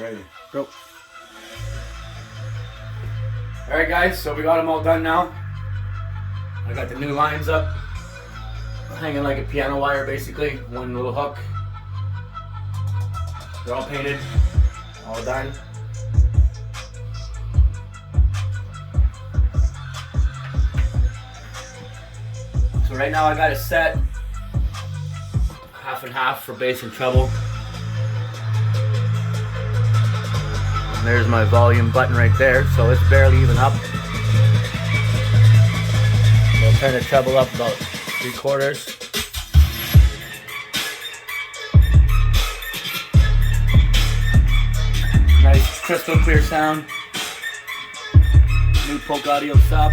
ready. Go. Alright guys, so we got them all done now. I got the new lines up, hanging like a piano wire basically, one little hook. They're all painted, all done. So right now I got it set half and half for bass and treble. And there's my volume button right there, so it's barely even up. I'll turn the treble up about 3/4. Nice crystal clear sound. New Polk audio sub.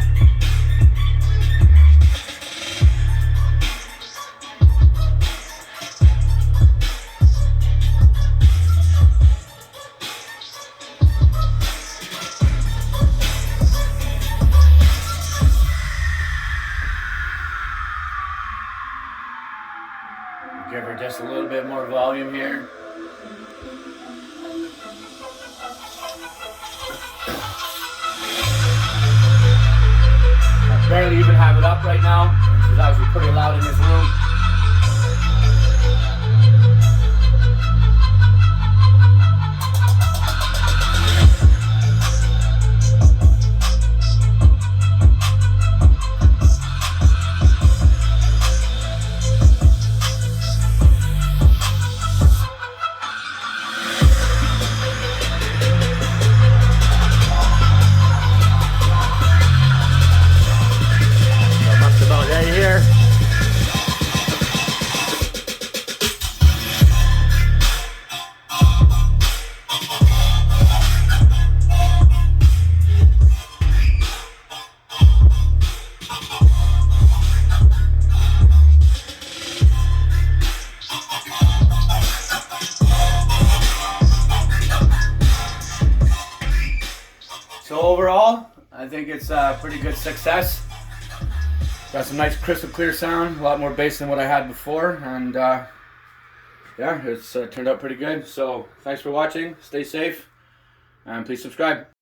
Give her just a little bit more volume here. I barely even have it up right now. She's actually pretty loud in this room. So overall, I think it's a pretty good success. Got some nice crystal clear sound, a lot more bass than what I had before, and yeah, it's turned out pretty good. So thanks for watching, stay safe, and please subscribe.